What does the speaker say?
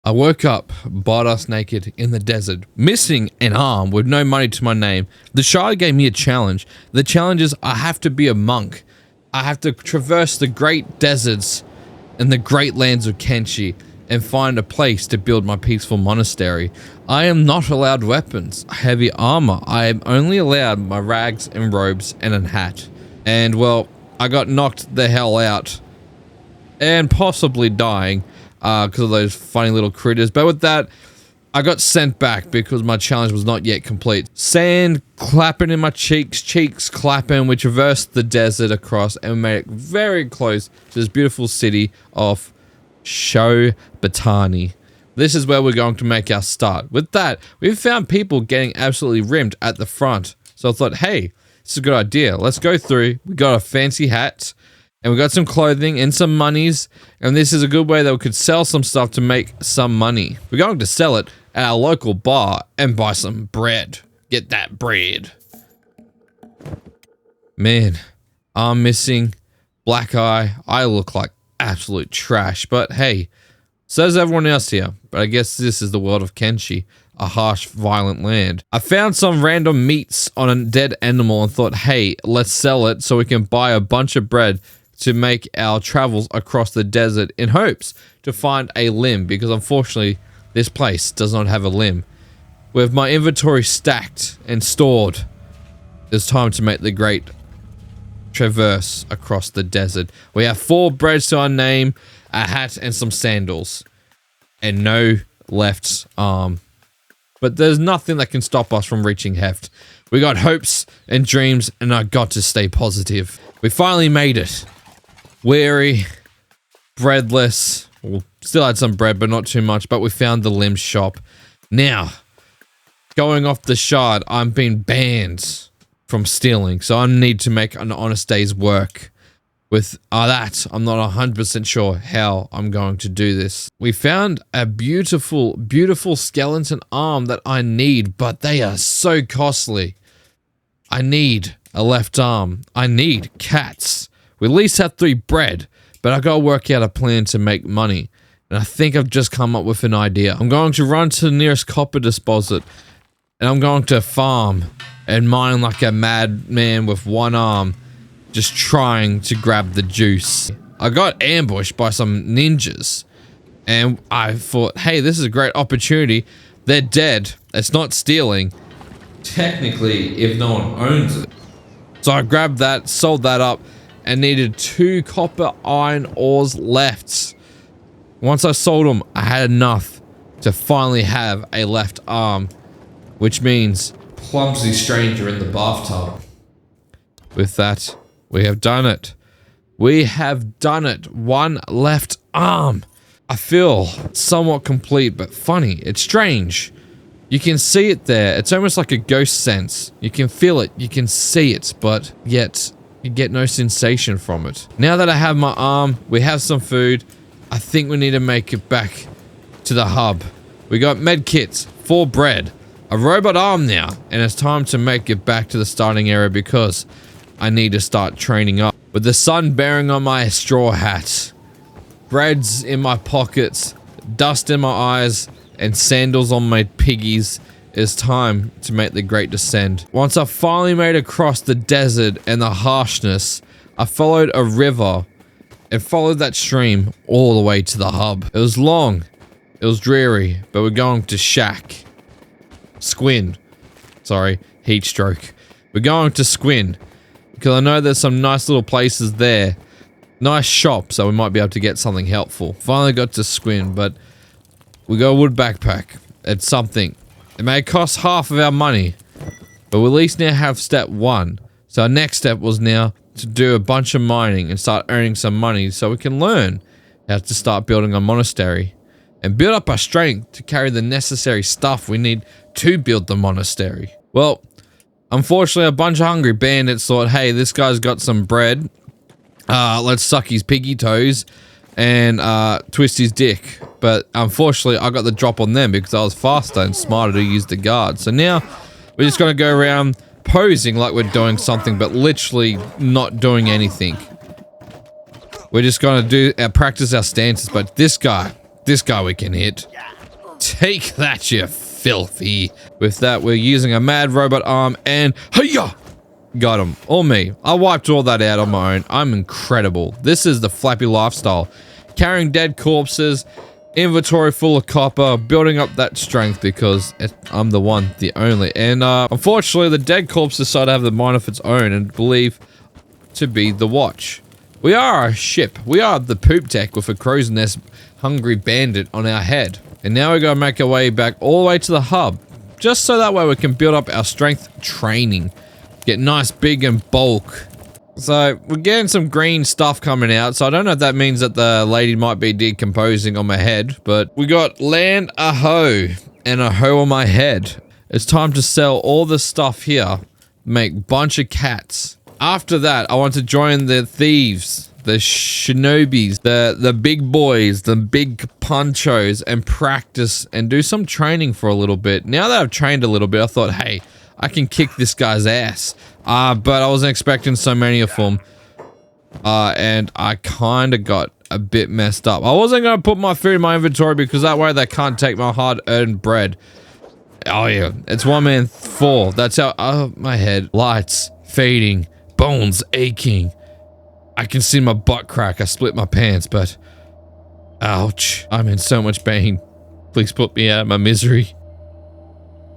I woke up, butt-ass naked, in the desert, missing an arm with no money to my name. The Shire gave me a challenge. The challenge is I have to be a monk. I have to traverse the great deserts and the great lands of Kenshi and find a place to build my peaceful monastery. I am not allowed weapons, heavy armor. I am only allowed my rags and robes and a hat. And well, I got knocked the hell out and possibly dying because of those funny little critters. But with that, I got sent back because my challenge was not yet complete. Sand clapping in my cheeks clapping. We traversed the desert across and we made it very close to this beautiful city of Shobatani. This is where we're going to make our start. With that, we've found people getting absolutely rimmed at the front. So I thought, hey, this is a good idea. Let's go through. We got a fancy hat. And we got some clothing and some monies. And this is a good way that we could sell some stuff to make some money. We're going to sell it at our local bar and buy some bread. Get that bread. Man, arm missing, black eye. I look like absolute trash. But hey, so does everyone else here. But I guess this is the world of Kenshi. A harsh, violent land. I found some random meats on a dead animal and thought, hey, let's sell it so we can buy a bunch of bread to make our travels across the desert in hopes to find a limb, because unfortunately this place does not have a limb. With my inventory stacked and stored, it's time to make the great traverse across the desert. We have 4 breads to our name, a hat and some sandals, and no left arm. But there's nothing that can stop us from reaching heft. We got hopes and dreams, and I got to stay positive. We finally made it. Weary, breadless, well, still had some bread, but not too much, but we found the limb shop. Now, going off the shard, I'm being banned from stealing, so I need to make an honest day's work. With that, I'm not 100% sure how I'm going to do this. We found a beautiful, beautiful skeleton arm that I need, but they are so costly. I need a left arm. I need cats. We at least have 3 bread, but I gotta work out a plan to make money. And I think I've just come up with an idea. I'm going to run to the nearest copper deposit, and I'm going to farm and mine like a madman with one arm, just trying to grab the juice. I got ambushed by some ninjas, and I thought, hey, this is a great opportunity. They're dead. It's not stealing. Technically, if no one owns it. So I grabbed that, sold that up, and needed 2 copper iron ores left. Once I sold them, I had enough to finally have a left arm, which means clumsy stranger in the bathtub. With that, we have done it. We have done it. 1 left arm. I feel somewhat complete, but funny. It's strange. You can see it there. It's almost like a ghost sense. You can feel it. You can see it, but yet you get no sensation from it. Now that I have my arm, we have some food. I think we need to make it back to the hub. We got med kits, 4 bread, a robot arm now, and it's time to make it back to the starting area because I need to start training up. With the sun bearing on my straw hat, breads in my pockets, dust in my eyes, and sandals on my piggies, it's time to make the great descent. Once I finally made it across the desert and the harshness, I followed a river and followed that stream all the way to the hub. It was long, it was dreary, but we're going to heat stroke. We're going to Squin, because I know there's some nice little places there. Nice shop, so we might be able to get something helpful. Finally got to Squin, but we got a wood backpack. It's something. It may cost half of our money, but we at least now have step 1. So our next step was now to do a bunch of mining and start earning some money so we can learn how to start building a monastery and build up our strength to carry the necessary stuff we need to build the monastery. Well, unfortunately, a bunch of hungry bandits thought, hey, this guy's got some bread. Let's suck his piggy toes and twist his dick. But unfortunately, I got the drop on them because I was faster and smarter to use the guard. So now we're just going to go around posing like we're doing something, but literally not doing anything. We're just gonna do practice our stances, but this guy we can hit. Take that, you filthy. With that, we're using a mad robot arm and hiya! Got him. Or me. I wiped all that out on my own. I'm incredible. This is the Flappy lifestyle. Carrying dead corpses, inventory full of copper, building up that strength because I'm the one, the only. And unfortunately, the dead corpse decided to have the mind of its own and believe to be the watch. We are a ship. We are the poop deck with a crow's nest hungry bandit on our head. And now we're going to make our way back all the way to the hub. Just so that way we can build up our strength training. Get nice, big, and bulk. So, we're getting some green stuff coming out. So, I don't know if that means that the lady might be decomposing on my head. But we got land a hoe and a hoe on my head. It's time to sell all the stuff here. Make bunch of cats. After that, I want to join the thieves. The shinobis, the big boys, the big ponchos, and practice and do some training for a little bit. Now that I've trained a little bit, I thought, hey, I can kick this guy's ass. But I wasn't expecting so many of them. And I kind of got a bit messed up. I wasn't going to put my food in my inventory because that way they can't take my hard-earned bread. Oh yeah, it's 1 man 4. That's how, oh, my head. Lights fading, bones aching. I can see my butt crack. I split my pants, but ouch. I'm in so much pain. Please put me out of my misery.